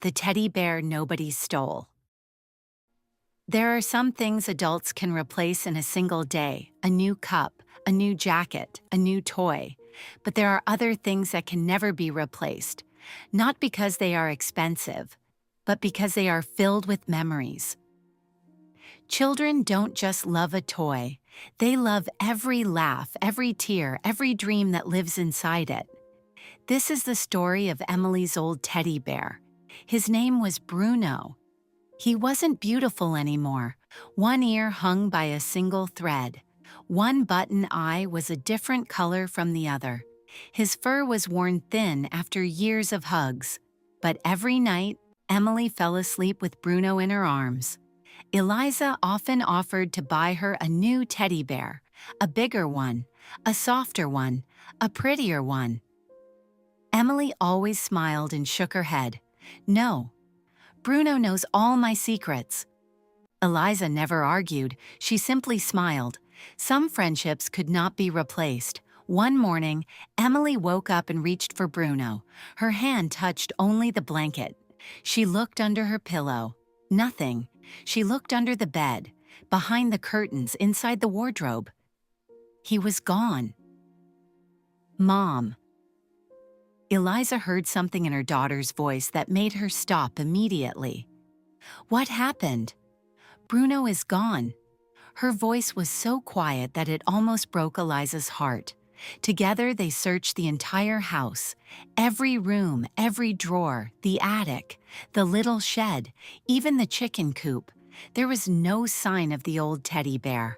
The teddy bear nobody stole. There are some things adults can replace in a single day: a new cup, a new jacket, a new toy. But there are other things that can never be replaced, not because they are expensive, but because they are filled with memories. Children don't just love a toy, they love every laugh, every tear, every dream that lives inside it. This is the story of Emily's old teddy bear. His name was Bruno. He wasn't beautiful anymore. One ear hung by a single thread. One button eye was a different color from the other. His fur was worn thin after years of hugs. But every night, Emily fell asleep with Bruno in her arms. Eliza often offered to buy her a new teddy bear, a bigger one, a softer one, a prettier one. Emily always smiled and shook her head. No, Bruno knows all my secrets. Eliza never argued, she simply smiled. Some friendships could not be replaced. One morning, Emily woke up and reached for Bruno. Her hand touched only the blanket. She looked under her pillow. Nothing. She looked under the bed, behind the curtains, inside the wardrobe. He was gone. Mom. Eliza heard something in her daughter's voice that made her stop immediately. What happened? Bruno is gone. Her voice was so quiet that it almost broke Eliza's heart. Together they searched the entire house, every room, every drawer, the attic, the little shed, even the chicken coop. There was no sign of the old teddy bear.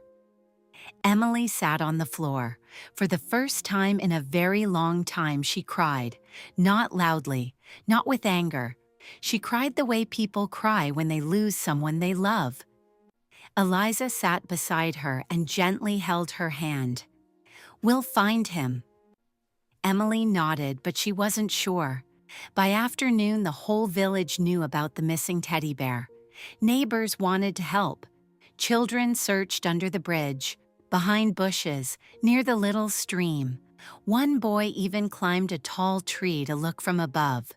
Emily sat on the floor. For the first time in a very long time, she cried. Not loudly, not with anger. She cried the way people cry when they lose someone they love. Eliza sat beside her and gently held her hand. We'll find him. Emily nodded, but she wasn't sure. By afternoon, the whole village knew about the missing teddy bear. Neighbors wanted to help. Children searched under the bridge, behind bushes, near the little stream. One boy even climbed a tall tree to look from above.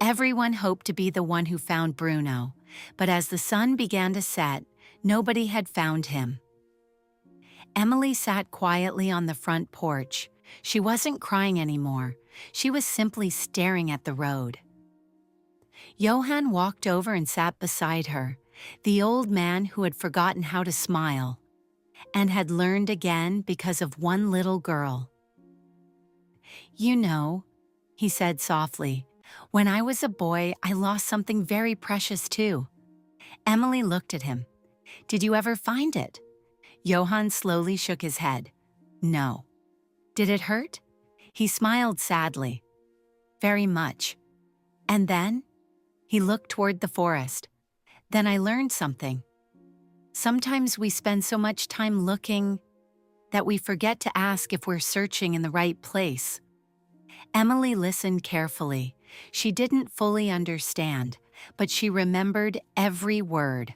Everyone hoped to be the one who found Bruno, but as the sun began to set, nobody had found him. Emily sat quietly on the front porch. She wasn't crying anymore. She was simply staring at the road. Johann walked over and sat beside her, the old man who had forgotten how to smile, and had learned again because of one little girl. You know, he said softly, when I was a boy, I lost something very precious too. Emily looked at him. Did you ever find it? Johann slowly shook his head. No. Did it hurt? He smiled sadly. Very much. And then? He looked toward the forest. Then I learned something. Sometimes we spend so much time looking that we forget to ask if we're searching in the right place. Emily listened carefully. She didn't fully understand, but she remembered every word.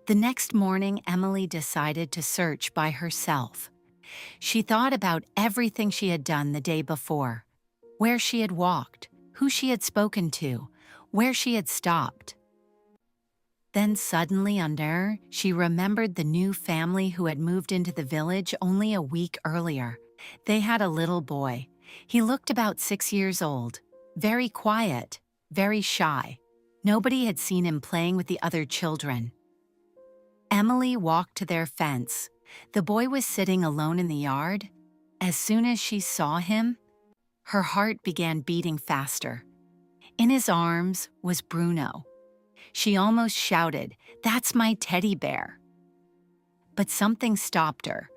The next morning, Emily decided to search by herself. She thought about everything she had done the day before, where she had walked, who she had spoken to, where she had stopped. Then suddenly under her, she remembered the new family who had moved into the village only a week earlier. They had a little boy. He looked about 6 years old, very quiet, very shy. Nobody had seen him playing with the other children. Emily walked to their fence. The boy was sitting alone in the yard. As soon as she saw him, her heart began beating faster. In his arms was Bruno. She almost shouted, "That's my teddy bear." But something stopped her.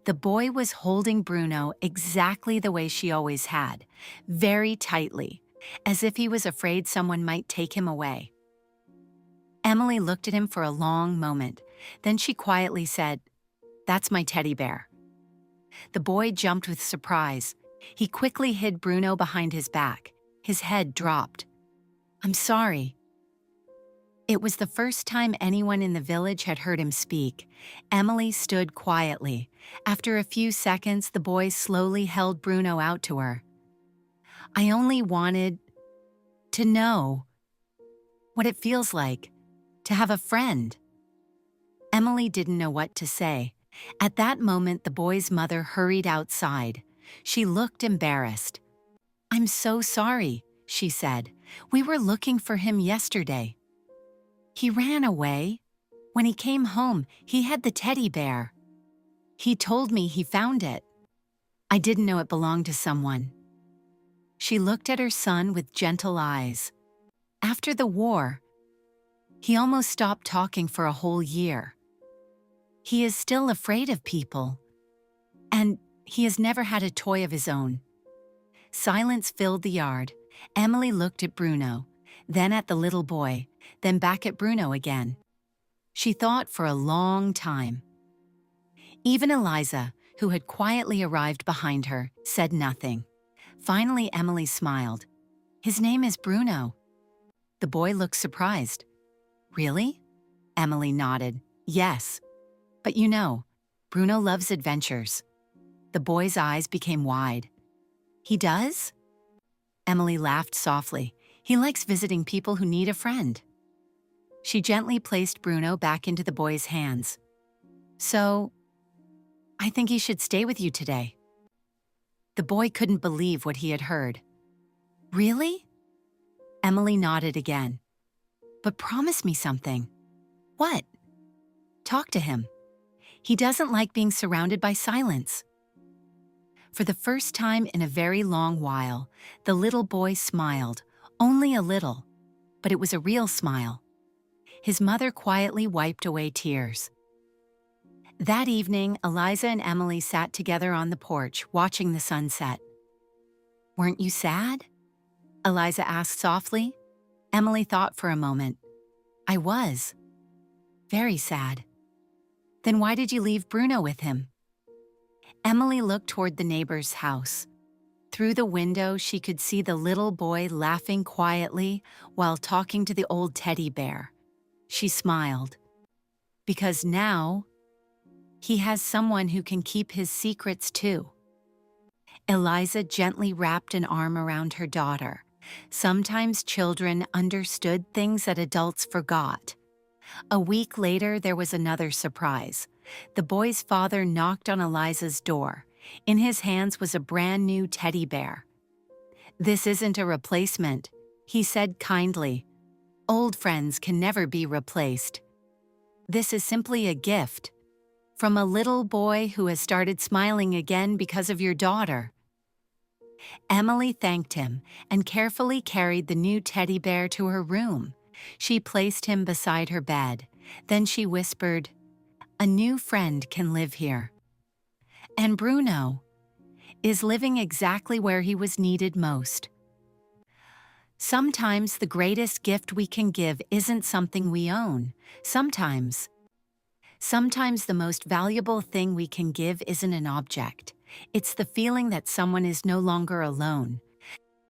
The boy was holding Bruno exactly the way she always had, very tightly, as if he was afraid someone might take him away. Emily looked at him for a long moment. Then she quietly said, "That's my teddy bear." The boy jumped with surprise. He quickly hid Bruno behind his back. His head dropped. "I'm sorry." It was the first time anyone in the village had heard him speak. Emily stood quietly. After a few seconds, the boy slowly held Bruno out to her. "I only wanted to know." what it feels like to have a friend. Emily didn't know what to say. At that moment, the boy's mother hurried outside. She looked embarrassed. "I'm so sorry," she said. "We were looking for him yesterday. He ran away. When he came home, he had the teddy bear. He told me he found it. I didn't know it belonged to someone." She looked at her son with gentle eyes. After the war, he almost stopped talking for a whole year. He is still afraid of people, and he has never had a toy of his own. Silence filled the yard. Emily looked at Bruno, then at the little boy, then back at Bruno again. She thought for a long time. Even Eliza, who had quietly arrived behind her, said nothing. Finally, Emily smiled. "His name is Bruno." The boy looked surprised. "Really?" Emily nodded. "Yes. But you know, Bruno loves adventures." The boy's eyes became wide. "He does?" Emily laughed softly. "He likes visiting people who need a friend." She gently placed Bruno back into the boy's hands. "So, I think he should stay with you today." The boy couldn't believe what he had heard. "Really?" Emily nodded again. "But promise me something." "What?" "Talk to him. He doesn't like being surrounded by silence." For the first time in a very long while, the little boy smiled, only a little, but it was a real smile. His mother quietly wiped away tears. That evening, Eliza and Emily sat together on the porch, watching the sunset. "Weren't you sad?" Eliza asked softly. Emily thought for a moment. "I was. Very sad." "Then why did you leave Bruno with him?" Emily looked toward the neighbor's house. Through the window, she could see the little boy laughing quietly while talking to the old teddy bear. She smiled. Because now, he has someone who can keep his secrets too. Eliza gently wrapped an arm around her daughter. Sometimes children understood things that adults forgot. A week later, there was another surprise. The boy's father knocked on Eliza's door. In his hands was a brand new teddy bear. "This isn't a replacement," he said kindly. "Old friends can never be replaced. This is simply a gift from a little boy who has started smiling again because of your daughter." Emily thanked him and carefully carried the new teddy bear to her room. She placed him beside her bed. Then she whispered, "A new friend can live here." And Bruno is living exactly where he was needed most. Sometimes the greatest gift we can give isn't something we own. Sometimes the most valuable thing we can give isn't an object. It's the feeling that someone is no longer alone,